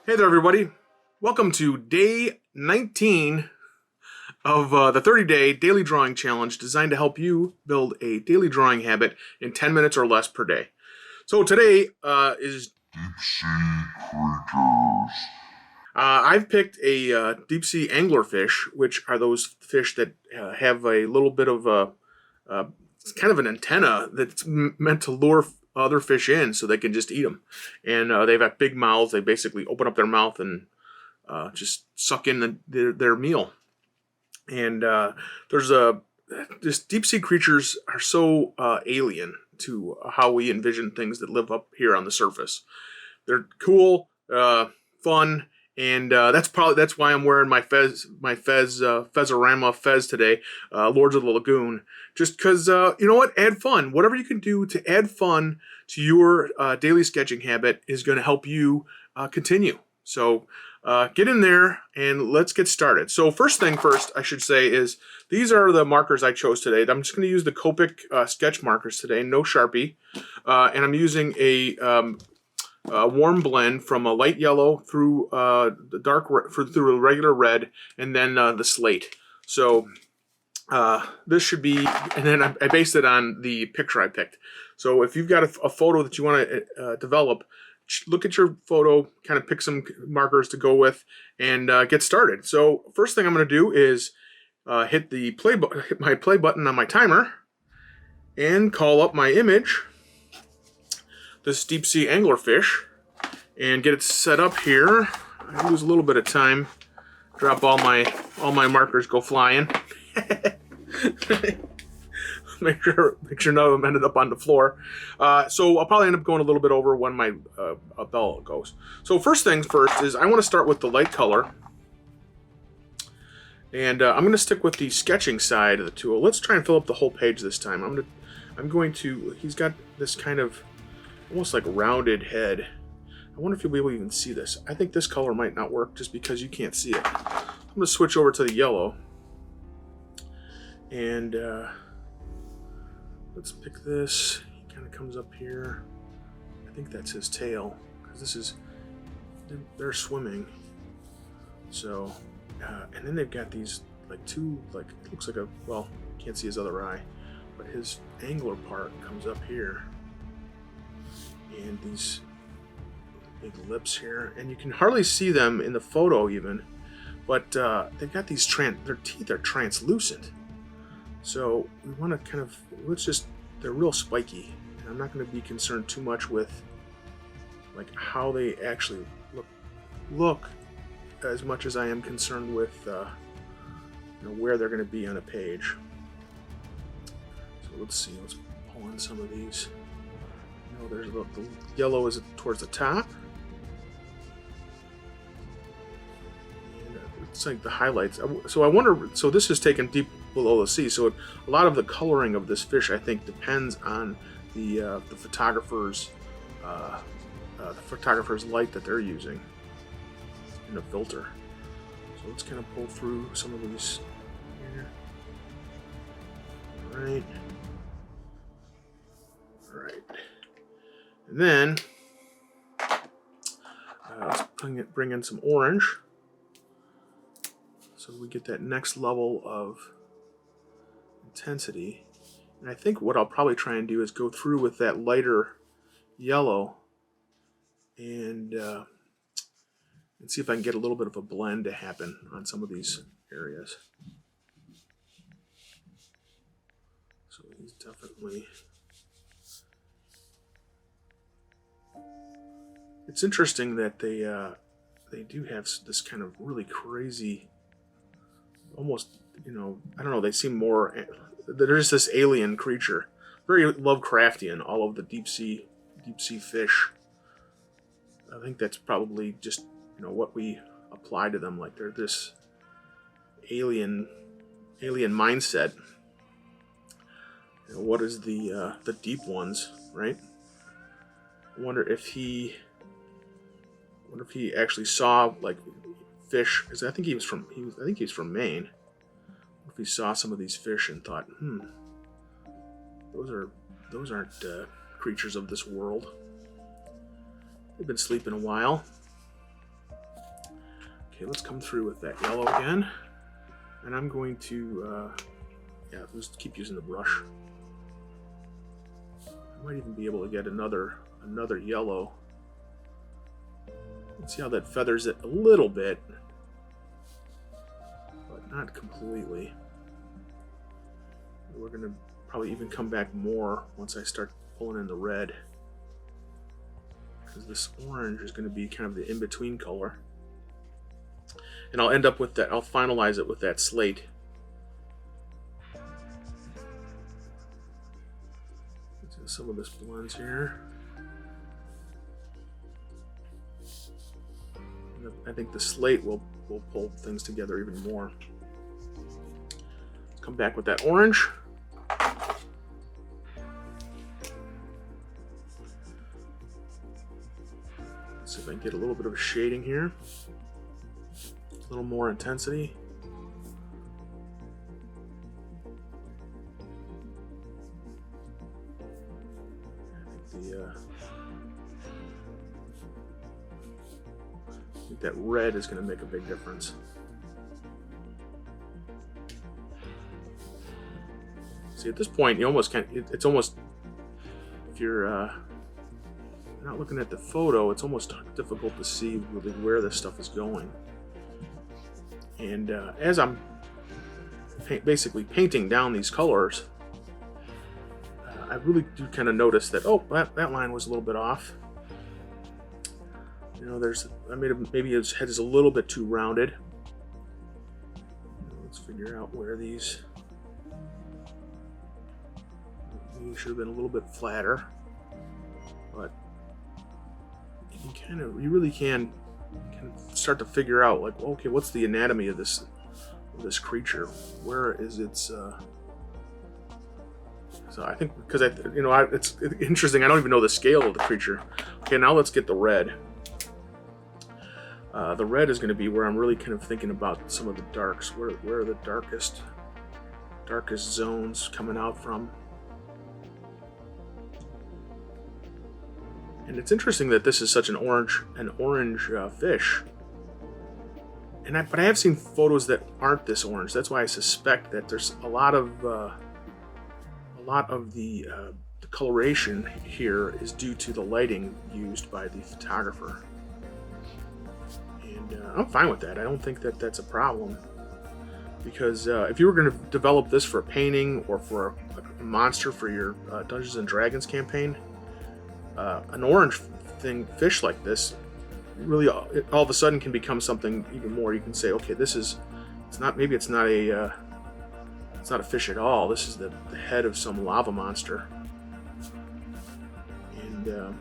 Hey there, everybody. Welcome to day 19 of the 30-day daily drawing challenge designed to help you build a daily drawing habit in 10 minutes or less per day. So today is Deepsea Creatures. I've picked a Deepsea Anglerfish, which are those fish that have a little bit of it's kind of an antenna that's meant to lure other fish in so they can just eat them. And they've got big mouths. They basically open up their mouth and just suck in their meal. And just deep sea creatures are so alien to how we envision things that live up here on the surface. They're cool, fun, and that's why I'm wearing my Fezorama fez today, Lords of the Lagoon. Just because you know what, add fun. Whatever you can do to add fun to your daily sketching habit is going to help you continue. So get in there and let's get started. So first thing first, I should say, is these are the markers I chose today. I'm just going to use the Copic Sketch markers today, no Sharpie, and I'm using a warm blend from a light yellow through the dark through a regular red, and then the slate. So this should be, and then I based it on the picture I picked. So if you've got a photo that you want to develop, look at your photo, kind of pick some markers to go with, and get started. So first thing I'm going to do is hit my play button on my timer, and call up my image, this Deepsea Anglerfish, and get it set up here. I lose a little bit of time. Drop all my markers go flying. Make sure none of them ended up on the floor. So I'll probably end up going a little bit over when my bell goes. So first things first is I want to start with the light color. And I'm going to stick with the sketching side of the tool. Let's try and fill up the whole page this time. He's got this kind of almost like rounded head. I wonder if you'll be able to even see this. I think this color might not work just because you can't see it. I'm going to switch over to the yellow. And let's pick this. He kind of comes up here. I think that's his tail, because they're swimming. So, and then they've got these two, it looks like can't see his other eye, but his angler part comes up here. And these big lips here, and you can hardly see them in the photo even, but they've got these their teeth are translucent. So we want to kind of, they're real spiky, and I'm not going to be concerned too much with how they actually look as much as I am concerned with where they're going to be on a page. So let's see, let's pull in some of these. There's the yellow is towards the top. And it's like the highlights. So I wonder, so this is taken deep below the sea. So a lot of the coloring of this fish, I think, depends on the photographer's light that they're using in the filter. So let's kind of pull through some of these here. All right. And then let's bring in some orange so we get that next level of intensity. And I think what I'll probably try and do is go through with that lighter yellow and see if I can get a little bit of a blend to happen on some of these areas. So he's definitely... It's interesting that they do have this kind of really crazy, almost, I don't know, they seem more, they're just this alien creature. Very Lovecraftian, all of the deep sea fish. I think that's probably just, what we apply to them. They're this alien mindset. What is the deep ones, right? I wonder if he actually saw fish, because I think he's from Maine. If he saw some of these fish and thought, those aren't creatures of this world. They've been sleeping a while. Okay, let's come through with that yellow again. And I'm going to, yeah, just keep using the brush. I might even be able to get another yellow. Let's see how that feathers it a little bit, but not completely. We're going to probably even come back more once I start pulling in the red, because this orange is going to be kind of the in-between color. And I'll end up with that, I'll finalize it with that slate. Some of this blends here. I think the slate will pull things together even more. Come back with that orange. Let's see if I can get a little bit of shading here. A little more intensity. I think that red is going to make a big difference. See, at this point, you almost can't. It's almost, if you're not looking at the photo, it's almost difficult to see really where this stuff is going. And as I'm basically painting down these colors, I really do kind of notice that, oh, that line was a little bit off. You know, maybe his head is a little bit too rounded. Let's figure out where these should have been a little bit flatter. But you really can kind of start to figure out, like, okay, what's the anatomy of this creature? Where is its So I think, because it's interesting. I don't even know the scale of the creature. Okay, now let's get the red. The red is going to be where I'm really kind of thinking about some of the darks. Where are the darkest zones coming out from? And it's interesting that this is such an orange fish. But I have seen photos that aren't this orange. That's why I suspect that there's a lot of the coloration here is due to the lighting used by the photographer. And I'm fine with that. I don't think that that's a problem, because if you were going to develop this for a painting or for a monster for your Dungeons and Dragons campaign, an orange fish like this really all of a sudden can become something even more. You can say, okay, it's not a fish at all. This is the head of some lava monster, and you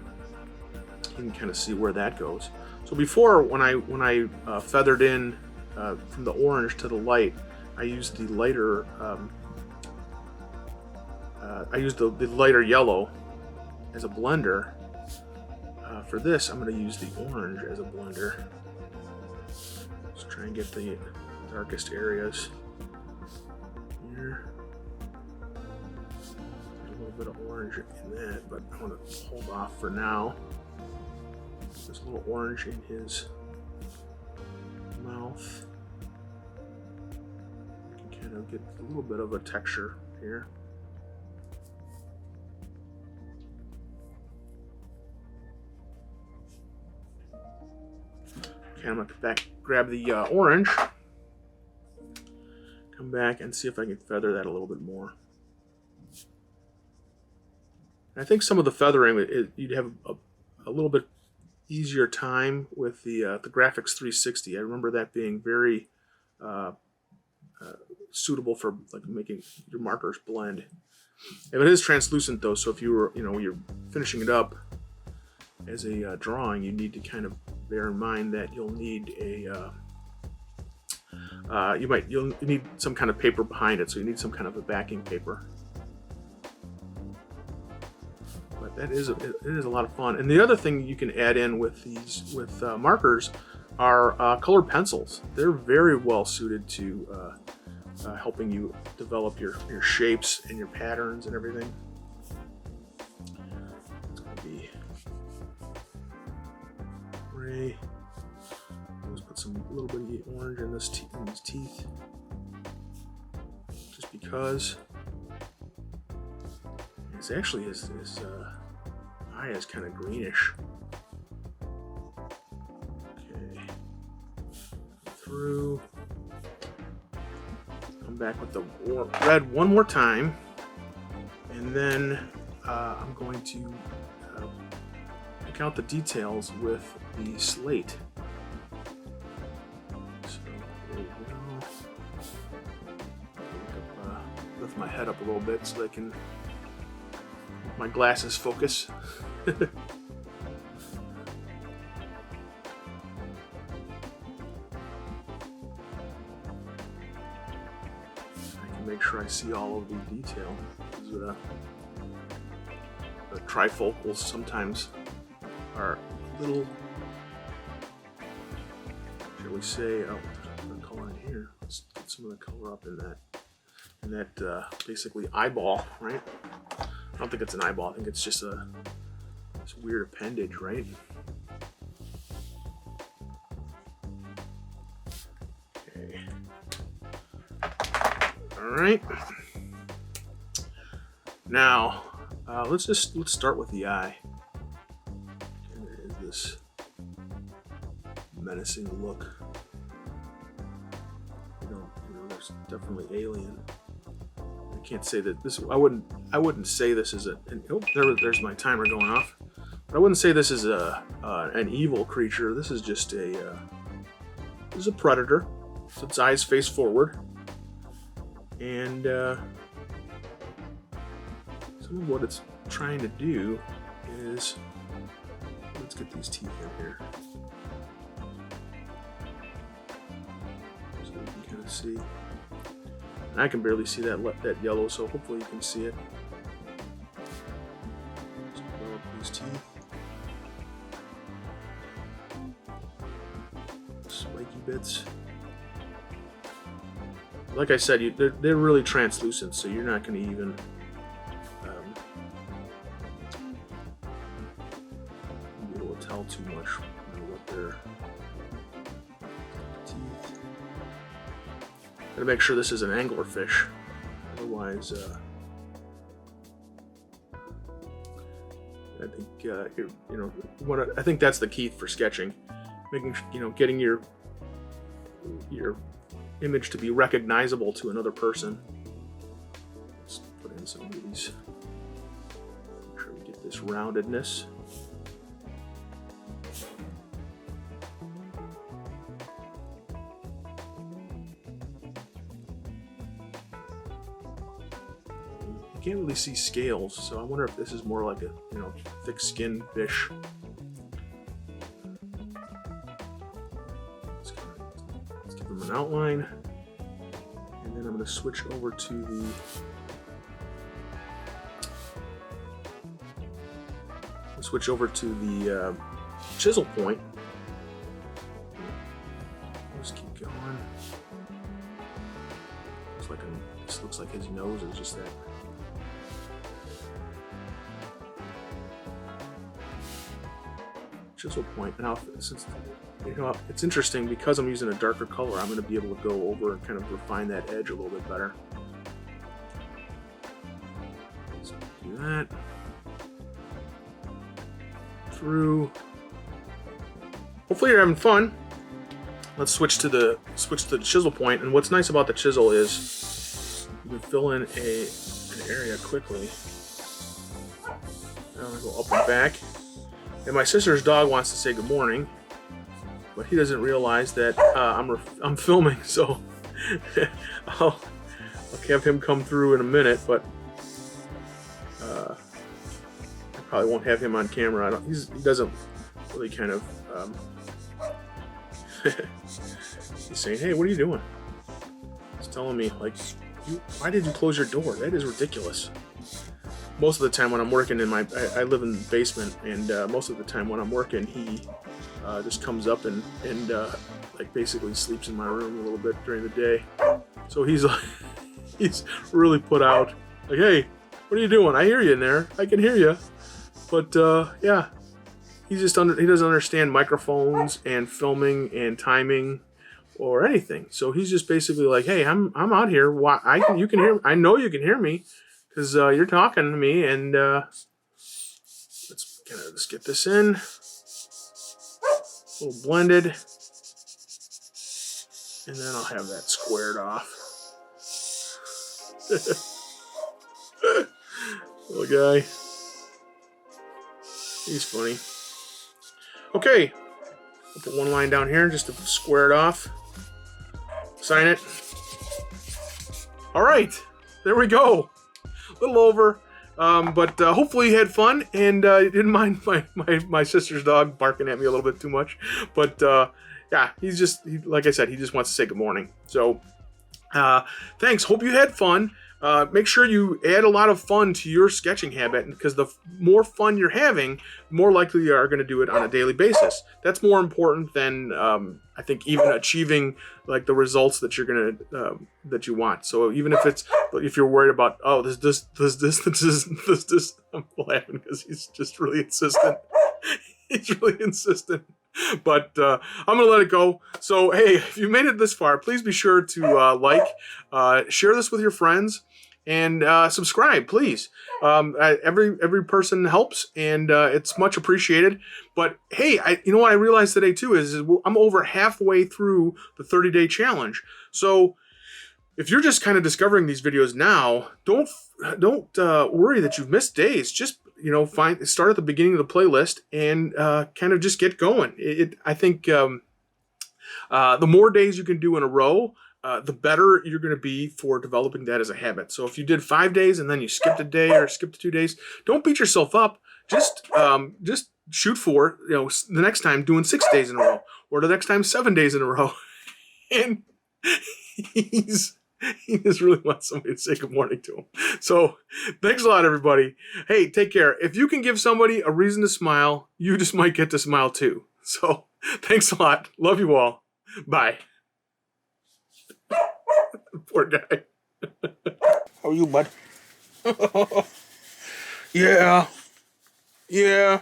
can kind of see where that goes. So before, when I feathered in from the orange to the light, I used the lighter the lighter yellow as a blender. For this, I'm going to use the orange as a blender. Let's try and get the darkest areas here. There's a little bit of orange in that, but I want to hold off for now. There's a little orange in his mouth. You can kind of get a little bit of a texture here. Okay, I'm going to grab the orange, come back and see if I can feather that a little bit more. And I think some of the feathering, you'd have a little bit easier time with the Graphics 360. I remember that being very suitable for like making your markers blend. If it is translucent though, so if you're finishing it up as a drawing, you need to kind of bear in mind that you'll need you'll need some kind of paper behind it, so you need some kind of a backing paper. But it is a lot of fun. And the other thing you can add in with markers are colored pencils. They're very well suited to helping you develop your shapes and your patterns and everything. It's going to be gray. Let's put put some little bit of orange in this in his teeth, just because. It's actually his eye is kind of greenish. Okay, through. Come back with the red one more time, and then I'm going to pick out the details with the slate. So there we go. Lift my head up a little bit so I can my glasses focus. I can make sure I see all of the detail. The trifocals sometimes are a little, shall we say, oh, there's the color in here. Let's get some of the color up in that basically eyeball, right? I don't think it's an eyeball. I think it's just this weird appendage, right? Okay. All right. Now, let's start with the eye. And there is this menacing look. You know, there's definitely alien. I can't say that this. I wouldn't say this is there's my timer going off. But I wouldn't say this is an evil creature. This is just this is a predator. So its eyes face forward, and some of what it's trying to do is, let's get these teeth in here, so you can kind of see. I can barely see that yellow, so hopefully you can see it. Just develop these teeth. Spiky bits. Like I said, they're really translucent, so you're not going to even be able to tell too much what they're. Teeth. Gotta make sure this is an anglerfish, otherwise, I think I think that's the key for sketching, getting your image to be recognizable to another person. Let's put in some of these. Make sure we get this roundedness. Can't really see scales, so I wonder if this is more like a thick-skinned fish. Let's give them an outline, and then I'm going to switch over to the chisel point. Just keep going. This looks like his nose is just that. Chisel point. Now, since it's interesting, because I'm using a darker color, I'm going to be able to go over and kind of refine that edge a little bit better. Let's do that. Through. Hopefully you're having fun. Let's switch to the chisel point. And what's nice about the chisel is you can fill in an area quickly. Now I'm going to go up and back. And my sister's dog wants to say good morning, but he doesn't realize that I'm filming, so I'll have him come through in a minute. But I probably won't have him on camera. He doesn't really kind of. He's saying, "Hey, what are you doing?" He's telling me like, "Why did you close your door? That is ridiculous." Most of the time when I'm working I live in the basement, and most of the time when I'm working, he just comes up and like basically sleeps in my room a little bit during the day. So he's really put out. Like, hey, what are you doing? I hear you in there. I can hear you. But yeah, he doesn't understand microphones and filming and timing or anything. So he's just basically like, hey, I'm out here. Why you can hear? I know you can hear me because you're talking to me. And let's get this in. A little blended, and then I'll have that squared off. Little guy. He's funny. Okay. I'll put one line down here just to square it off. Sign it. Alright. There we go. A little over. But hopefully you had fun and you didn't mind my sister's dog barking at me a little bit too much. But yeah, like I said, he just wants to say good morning. So thanks. Hope you had fun. Make sure you add a lot of fun to your sketching habit, because the more fun you're having, more likely you are going to do it on a daily basis. That's more important than I think even achieving like the results that you're gonna that you want. So even if you're worried about this, I'm laughing because he's just really insistent. He's really insistent. But I'm going to let it go. So, hey, if you made it this far, please be sure to share this with your friends, and subscribe, please. Every person helps, and it's much appreciated. But, hey, you know what I realized today, too, is I'm over halfway through the 30-day challenge. So if you're just kind of discovering these videos now, don't worry that you've missed days. Just start at the beginning of the playlist and kind of just get going. I think the more days you can do in a row, the better you're going to be for developing that as a habit. So if you did 5 days and then you skipped a day or skipped 2 days, don't beat yourself up. Just shoot for the next time doing 6 days in a row, or the next time 7 days in a row. And he just really wants somebody to say good morning to him. So thanks a lot, everybody. Hey, take care. If you can give somebody a reason to smile, you just might get to smile too. So thanks a lot. Love you all. Bye. Poor guy. How are you, bud? Yeah. You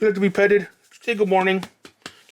like to be petted? Say good morning.